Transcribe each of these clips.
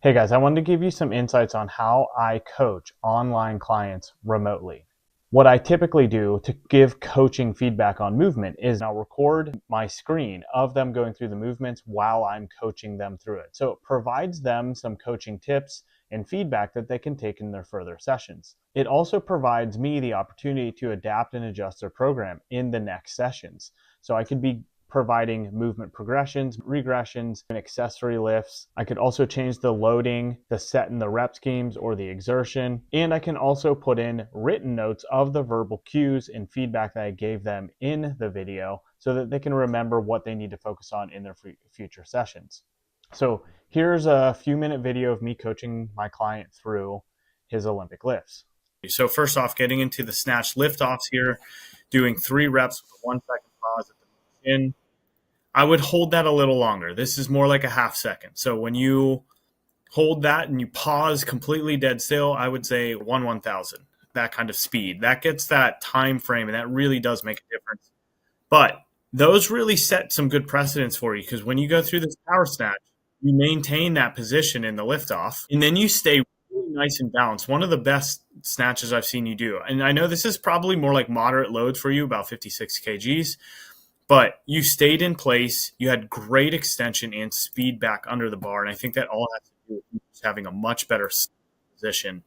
Hey guys, I wanted to give you some insights on how I coach online clients remotely. What I typically do to give coaching feedback on movement is I'll record my screen of them going through the movements while I'm coaching them through it. So it provides them some coaching tips and feedback that they can take in their further sessions. It also provides me the opportunity to adapt and adjust their program in the next sessions. So I could be providing movement progressions, regressions, and accessory lifts. I could also change the loading, the set and the rep schemes, or the exertion. And I can also put in written notes of the verbal cues and feedback that I gave them in the video so that they can remember what they need to focus on in their future sessions. So here's a few-minute video of me coaching my client through his Olympic lifts. So first off, getting into the snatch lift offs here, doing 3 reps with a 1-second pause at the chin. I would hold that a little longer. This is more like a half second. So when you hold that and you pause completely dead still, I would say 1/1000, that kind of speed. That gets that time frame, and that really does make a difference. But those really set some good precedents for you, because when you go through this power snatch, you maintain that position in the lift off, and then you stay really nice and balanced. One of the best snatches I've seen you do. And I know this is probably more like moderate loads for you, about 56 kgs. But you stayed in place. You had great extension and speed back under the bar. And I think that all has to do with you just having a much better position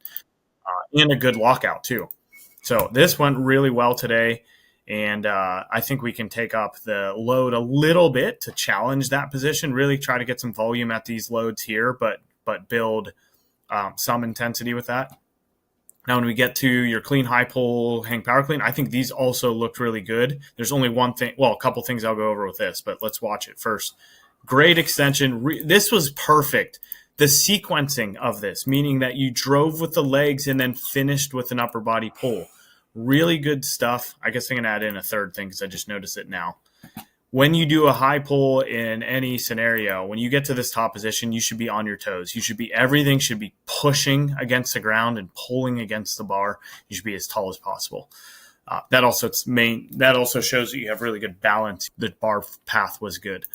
and a good lockout, too. So this went really well today. And I think we can take up the load a little bit to challenge that position, really try to get some volume at these loads here, but build some intensity with that. Now, when we get to your clean high pull hang power clean, I think these also looked really good. There's only one thing, well, a couple things I'll go over with this, but let's watch it first. Great extension. This was perfect. The sequencing of this, meaning that you drove with the legs and then finished with an upper body pull. Really good stuff. I guess I'm going to add in a third thing because I just noticed it now. When you do a high pull in any scenario, when you get to this top position, you should be on your toes. Everything should be pushing against the ground and pulling against the bar. You should be as tall as possible. That also shows that you have really good balance. The bar path was good.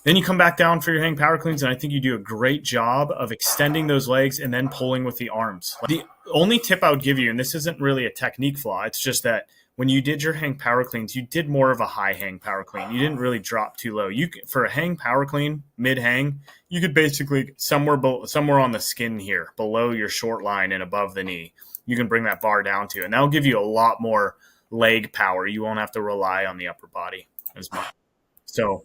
Then you come back down for your hang power cleans, and I think you do a great job of extending those legs and then pulling with the arms. The only tip I would give you, and this isn't really a technique flaw, it's just that when you did your hang power cleans, you did more of a high hang power clean. You didn't really drop too low. For a hang power clean, mid hang, you could basically somewhere on the skin here, below your short line and above the knee, you can bring that bar down to, and that'll give you a lot more leg power. You won't have to rely on the upper body as much. So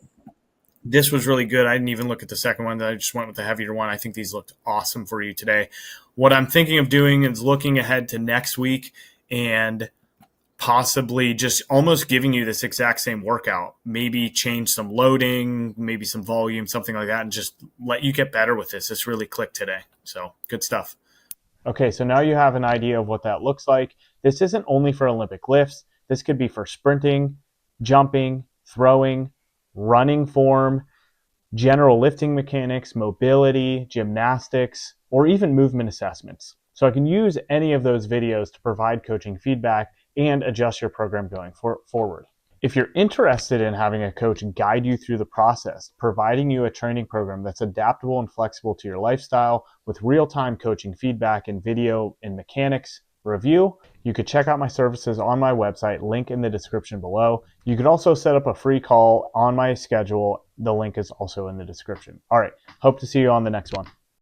this was really good. I didn't even look at the second one. I just went with the heavier one. I think these looked awesome for you today. What I'm thinking of doing is looking ahead to next week and possibly just almost giving you this exact same workout, maybe change some loading, maybe some volume, something like that, and just let you get better with this. This really clicked today. So good stuff. Okay, so now you have an idea of what that looks like. This isn't only for Olympic lifts. This could be for sprinting, jumping, throwing, running form, general lifting mechanics, mobility, gymnastics, or even movement assessments. So I can use any of those videos to provide coaching feedback and adjust your program going forward. If you're interested in having a coach guide you through the process, providing you a training program that's adaptable and flexible to your lifestyle with real-time coaching feedback and video and mechanics review, you could check out my services on my website, link in the description below. You could also set up a free call on my schedule. The link is also in the description. All right, hope to see you on the next one.